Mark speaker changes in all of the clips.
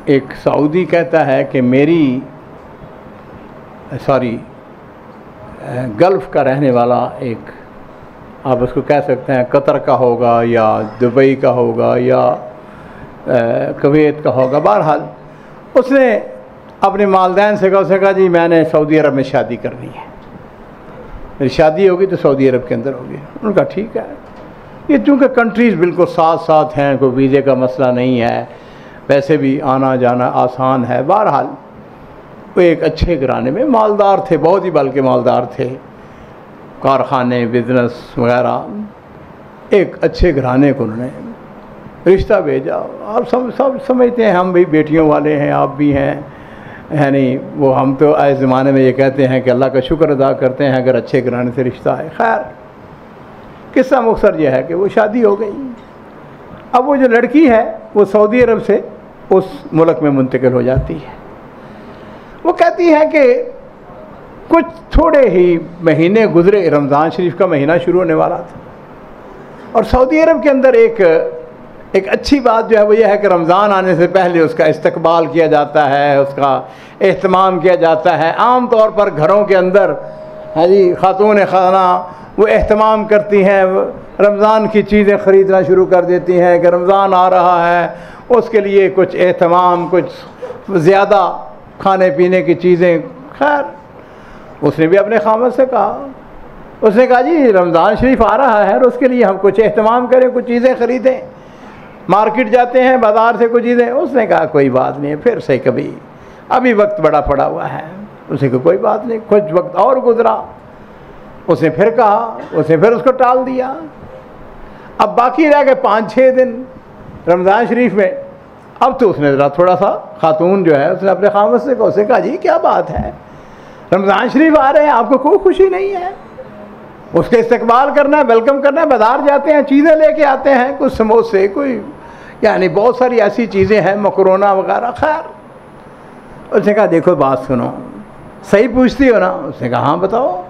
Speaker 1: ایک سعودی کہتا ہے کہ گلف کا رہنے والا ایک، آپ اس کو کہہ سکتے ہیں قطر کا ہوگا یا دبئی کا ہوگا یا کویت کا ہوگا، بہرحال اس نے اپنے والدین سے کہا، اس نے کہا جی میں نے سعودی عرب میں شادی کرنی ہے، میری شادی ہوگی تو سعودی عرب کے اندر ہوگی۔ انہوں نے کہا ٹھیک ہے، یہ چونکہ کنٹریز بالکل ساتھ ساتھ ہیں، کوئی ویزے کا مسئلہ نہیں ہے، ویسے بھی آنا جانا آسان ہے۔ بہرحال وہ ایک اچھے گھرانے میں مالدار تھے، بہت ہی بلکہ مالدار تھے، کارخانے بزنس وغیرہ، ایک اچھے گھرانے کو انہوں نے رشتہ بھیجا۔ آپ سب سمجھتے ہیں ہم بھی بیٹیوں والے ہیں، آپ بھی ہیں، یعنی وہ ہم تو آئے زمانے میں یہ کہتے ہیں کہ اللہ کا شکر ادا کرتے ہیں اگر اچھے گھرانے سے رشتہ ہے۔ خیر قصہ مختصر یہ ہے کہ وہ شادی ہو گئی۔ اب وہ جو لڑکی ہے وہ سعودی عرب سے اس ملک میں منتقل ہو جاتی ہے۔ وہ کہتی ہے کہ کچھ تھوڑے ہی مہینے گزرے، رمضان شریف کا مہینہ شروع ہونے والا تھا، اور سعودی عرب کے اندر ایک اچھی بات جو ہے وہ یہ ہے کہ رمضان آنے سے پہلے اس کا استقبال کیا جاتا ہے، اس کا اہتمام کیا جاتا ہے۔ عام طور پر گھروں کے اندر خاتون خانہ وہ اہتمام کرتی ہیں، رمضان کی چیزیں خریدنا شروع کر دیتی ہیں کہ رمضان آ رہا ہے، اس کے لیے کچھ اہتمام، کچھ زیادہ کھانے پینے کی چیزیں۔ خیر اس نے بھی اپنے خامد سے کہا، اس نے کہا جی رمضان شریف آ رہا ہے اور اس کے لیے ہم کچھ اہتمام کریں، کچھ چیزیں خریدیں، مارکیٹ جاتے ہیں بازار سے کچھ چیزیں۔ اس نے کہا کوئی بات نہیں، پھر سے کبھی، ابھی وقت بڑا پڑا ہوا ہے۔ اس نے کہا کوئی بات نہیں۔ کچھ وقت اور گزرا، اس نے پھر کہا، اس نے پھر اس کو ٹال دیا۔ اب باقی رہ گئے 5-6 دن رمضان شریف میں۔ اب تو اس نے ذرا تھوڑا سا، خاتون جو ہے اس نے اپنے خامد سے کہا، اس نے کہا جی کیا بات ہے، رمضان شریف آ رہے ہیں، آپ کو کوئی خوشی نہیں ہے؟ اس کے استقبال کرنا ہے، ویلکم کرنا ہے، بازار جاتے ہیں، چیزیں لے کے آتے ہیں، کچھ سموسے، کوئی یعنی بہت ساری ایسی چیزیں ہیں، مکرونہ وغیرہ۔ خیر اس نے کہا دیکھو بات سنو، صحیح پوچھتی ہو نا؟ اس نے کہا ہاں بتاؤ۔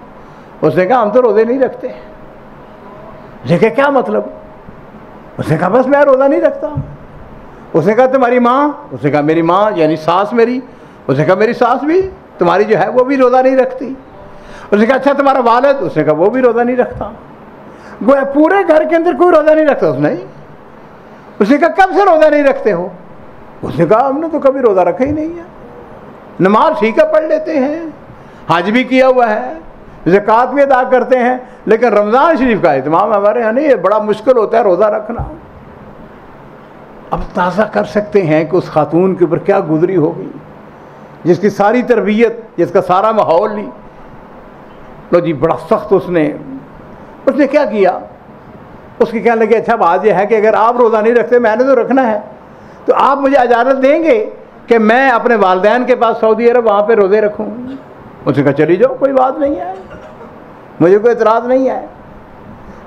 Speaker 1: اس نے کہا ہم تو روزے نہیں رکھتے۔ اس نے کہا کیا مطلب؟ اس نے کہا بس میں روزہ نہیں رکھتا۔ اس نے کہا تمہاری ماں؟ اس نے کہا میری ماں یعنی ساس میری؟ اس نے کہا میری ساس بھی تمہاری جو ہے وہ بھی روزہ نہیں رکھتی۔ اس نے کہا اچھا تمہارا والد؟ اس نے کہا وہ بھی روزہ نہیں رکھتا۔ گویا پورے گھر کے اندر کوئی روزہ نہیں رکھتا۔ اس نے کہا کب سے روزہ نہیں رکھتے ہو؟ اس نے کہا ہم نے تو کبھی روزہ رکھا ہی نہیں ہے، نماز ٹھیک ہے پڑھ لیتے ہیں، حج بھی کیا ہوا ہے، زکوٰۃ بھی ادا کرتے ہیں، لیکن رمضان شریف کا اہتمام ہمارے یہاں نہیں ہے، بڑا مشکل ہوتا ہے روزہ رکھنا۔ اب تازہ کر سکتے ہیں کہ اس خاتون کے اوپر کیا گزری ہوگی، جس کی ساری تربیت، جس کا سارا ماحول لی، لو جی بڑا سخت اس نے کیا کیا؟ اس کی کہنے لگے اچھا بات یہ ہے کہ اگر آپ روزہ نہیں رکھتے، میں نے تو رکھنا ہے، تو آپ مجھے اجازت دیں گے کہ میں اپنے والدین کے پاس سعودی عرب وہاں پہ روزے رکھوں؟ اس نے کہا چلی جاؤ، کوئی بات نہیں ہے، مجھے کوئی اعتراض نہیں ہے۔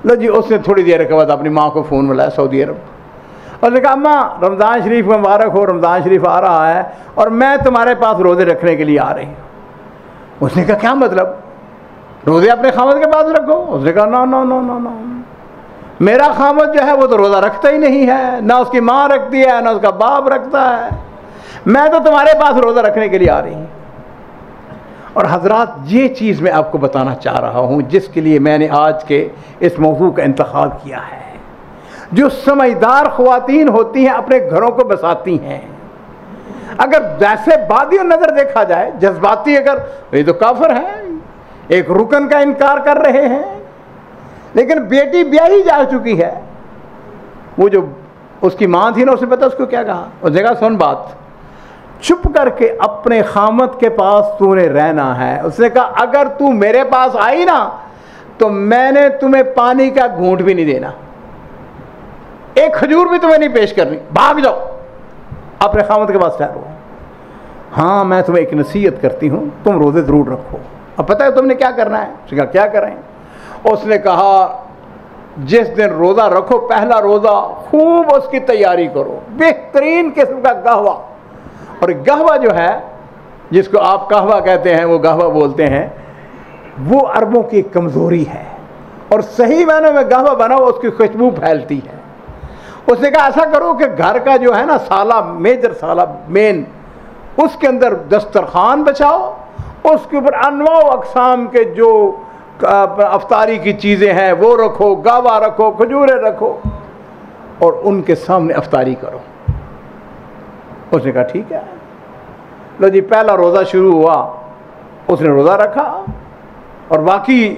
Speaker 1: لو جی اس نے تھوڑی دیر کے بعد اپنی ماں کو فون ملایا سعودی عرب، اور اس نے کہا اماں رمضان شریف مبارک ہو، رمضان شریف آ رہا ہے اور میں تمہارے پاس روزے رکھنے کے لیے آ رہی ہوں۔ اس نے کہا کیا مطلب؟ روزے اپنے خامد کے پاس رکھو؟ اس نے کہا نو نو نو نو نو، میرا خامد جو ہے وہ تو روزہ رکھتا ہی نہیں ہے، نہ اس کی ماں رکھتی ہے، نہ اس کا باپ رکھتا ہے، میں تو تمہارے پاس روزہ رکھنے کے لیے آ رہی ہوں۔ اور حضرات یہ چیز میں آپ کو بتانا چاہ رہا ہوں جس کے لیے میں نے آج کے اس موضوع کا انتخاب کیا ہے۔ جو سمجھدار خواتین ہوتی ہیں اپنے گھروں کو بساتی ہیں، اگر ویسے بادی نظر دیکھا جائے، جذباتی، اگر یہ تو کافر ہیں، ایک رکن کا انکار کر رہے ہیں، لیکن بیٹی بیاہی جا چکی ہے، وہ جو اس کی ماں تھی نا، اسے پتا اس کو کیا کہا؟ اس نے کہا سن بات، چپ کر کے اپنے خامد کے پاس تو نے رہنا ہے۔ اس نے کہا اگر تو میرے پاس آئی نا تو میں نے تمہیں پانی کا گھونٹ بھی نہیں دینا، ایک کھجور بھی تمہیں نہیں پیش کرنی، بھاگ جاؤ اپنے خامد کے پاس ٹھہرو۔ ہاں میں تمہیں ایک نصیحت کرتی ہوں، تم روزے ضرور رکھو۔ اب پتہ ہے تم نے کیا کرنا ہے؟ اس نے کہا کیا کریں؟ اس نے کہا جس دن روزہ رکھو، پہلا روزہ خوب اس کی تیاری کرو، بہترین قسم کا قہوہ، اور قہوہ جو ہے جس کو آپ قہوہ کہتے ہیں، وہ قہوہ بولتے ہیں، وہ عربوں کی کمزوری ہے، اور صحیح معنوں میں قہوہ بناؤ اس کی خوشبو پھیلتی ہے، اس نے کہا ایسا کرو کہ گھر کا جو ہے نا سالہ میجر سالہ مین، اس کے اندر دسترخوان بچاؤ، اس کے اوپر انواع و اقسام کے جو افطاری کی چیزیں ہیں وہ رکھو، گاوا رکھو، کھجوریں رکھو، اور ان کے سامنے افطاری کرو۔ اس نے کہا ٹھیک ہے۔ لو جی، پہلا روزہ شروع ہوا، اس نے روزہ رکھا، اور باقی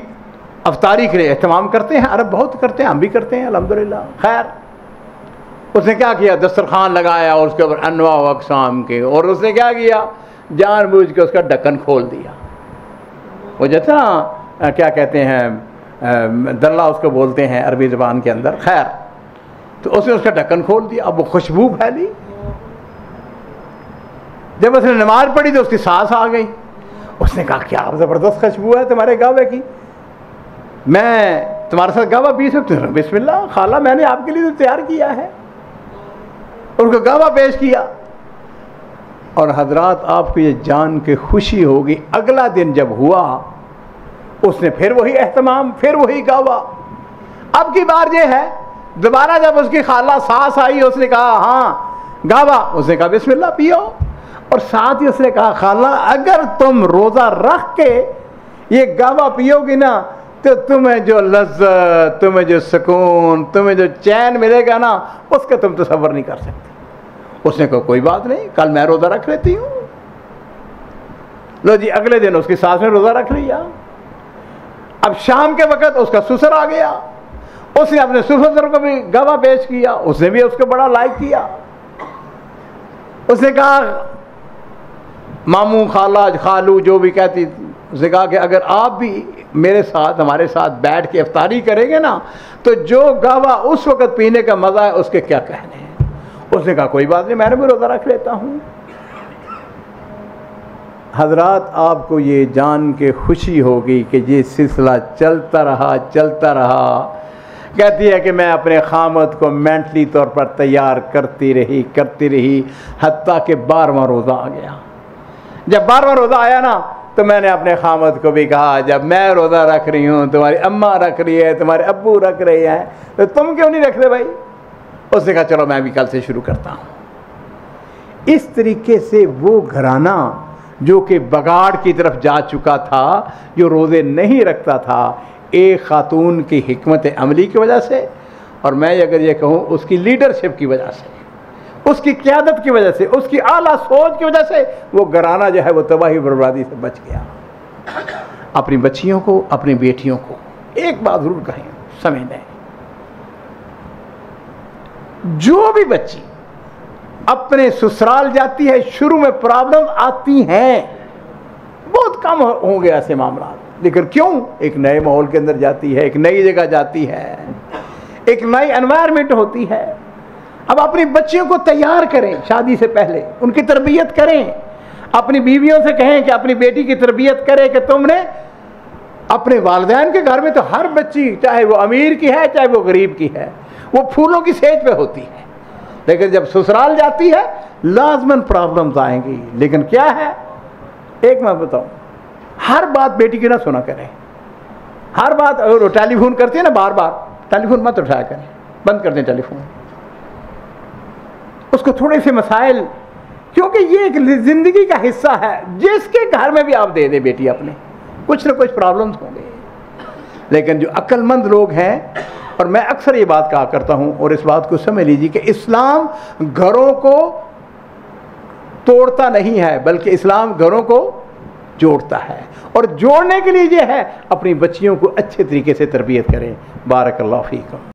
Speaker 1: افطاری کے لیے اہتمام کرتے ہیں، عرب بہت کرتے ہیں، ہم بھی کرتے ہیں الحمدللہ۔ خیر، اس نے کیا کیا، دسترخوان لگایا اور اس کے اوپر انواع و اقسام کے، اور اس نے کیا کیا، جان بوجھ کے اس کا ڈھکن کھول دیا۔ وہ جیسا نا کیا کہتے ہیں، دلہ اس کو بولتے ہیں عربی زبان کے اندر۔ خیر، تو اس نے اس کا ڈھکن کھول دیا، اب وہ خوشبو پھیلی۔ جب اس نے نماز پڑھی تو اس کی سانس آ گئی۔ اس نے کہا کیا زبردست خوشبو ہے تمہارے گاوے کی، میں تمہارے ساتھ گاوا پی سکتی ہوں؟ بسم اللہ خالہ، میں نے آپ کے لیے تو تیار کیا ہے۔ ان کو گاوا پیش کیا، اور حضرات آپ کو یہ جان کے خوشی ہوگی، اگلا دن جب ہوا اس نے پھر وہی اہتمام، پھر وہی گاوا۔ اب کی بار یہ ہے، دوبارہ جب اس کی خالہ سانس آئی، اس نے کہا ہاں گاوا، اس نے کہا بسم اللہ پیو، اور ساتھ ہی اس نے کہا خالہ اگر تم روزہ رکھ کے یہ گاوا پیو گی نا تو تمہیں جو لذت، تمہیں جو سکون، تمہیں جو چین ملے گا نا، اس کا تم تصور نہیں کر سکتے۔ اس نے کہا کوئی بات نہیں، کل میں روزہ رکھ لیتی ہوں۔ لو جی، اگلے دن اس کی ساس نے روزہ رکھ لیا۔ اب شام کے وقت اس کا سسر آ گیا، اس نے اپنے سسر کو بھی گواہ پیش کیا، اس نے بھی اس کو بڑا لائک کیا۔ اس نے کہا ماموں، خالہ، خالو جو بھی کہتی، اس نے کہا کہ اگر آپ بھی میرے ساتھ، ہمارے ساتھ بیٹھ کے افطاری کریں گے نا تو جو گاوا اس وقت پینے کا مزہ ہے اس کے کیا کہنے ہیں۔ اس نے کہا کوئی بات نہیں، میں نے بھی روزہ رکھ لیتا ہوں۔ حضرات آپ کو یہ جان کے خوشی ہوگی کہ یہ سلسلہ چلتا رہا۔ کہتی ہے کہ میں اپنے خامد کو مینٹلی طور پر تیار کرتی رہی حتیٰ کہ 12واں روزہ آ گیا۔ جب 12واں روزہ آیا نا تو میں نے اپنے خامد کو بھی کہا جب میں روزہ رکھ رہی ہوں، تمہاری اماں رکھ رہی ہے، تمہارے ابو رکھ رہے ہیں، تو تم کیوں نہیں رکھ رہے بھائی؟ اس نے کہا چلو میں بھی کل سے شروع کرتا ہوں۔ اس طریقے سے وہ گھرانہ جو کہ بگاڑ کی طرف جا چکا تھا، جو روزے نہیں رکھتا تھا، ایک خاتون کی حکمت عملی کی وجہ سے، اور میں اگر یہ کہوں اس کی لیڈرشپ کی وجہ سے، اس کی قیادت کی وجہ سے، اس کی اعلیٰ سوچ کی وجہ سے، وہ گھرانہ جو ہے وہ تباہی بربادی سے بچ گیا۔ اپنی بچیوں کو، اپنی بیٹیوں کو ایک بات ضرور کہیں، سمجھ لیں، جو بھی بچی اپنے سسرال جاتی ہے شروع میں پرابلم آتی ہیں، بہت کم ہوں گے ایسے معاملات، لیکن کیوں؟ ایک نئے ماحول کے اندر جاتی ہے، ایک نئی جگہ جاتی ہے، ایک نئی انوائرمنٹ ہوتی ہے۔ اب اپنی بچیوں کو تیار کریں، شادی سے پہلے ان کی تربیت کریں، اپنی بیویوں سے کہیں کہ اپنی بیٹی کی تربیت کرے کہ تم نے اپنے والدین کے گھر میں تو ہر بچی، چاہے وہ امیر کی ہے چاہے وہ غریب کی ہے، وہ پھولوں کی سیج پہ ہوتی ہے، لیکن جب سسرال جاتی ہے لازماً پرابلمز آئیں گی۔ لیکن کیا ہے، ایک میں بتاؤں، ہر بات بیٹی کی نہ سنا کریں، ہر بات ٹیلی فون کرتی ہے نا، بار بار ٹیلی فون مت اٹھایا کریں، بند کر دیں ٹیلی فون، اس کو تھوڑے سے مسائل، کیونکہ یہ ایک زندگی کا حصہ ہے، جس کے گھر میں بھی آپ دے دیں بیٹی اپنے، کچھ نہ کچھ پرابلمز ہوں گے۔ لیکن جو عقل مند لوگ ہیں، اور میں اکثر یہ بات کہا کرتا ہوں، اور اس بات کو سمجھ لیجیے کہ اسلام گھروں کو توڑتا نہیں ہے، بلکہ اسلام گھروں کو جوڑتا ہے، اور جوڑنے کے لیے یہ ہے اپنی بچیوں کو اچھے طریقے سے تربیت کریں۔ بارک اللہ فیکم۔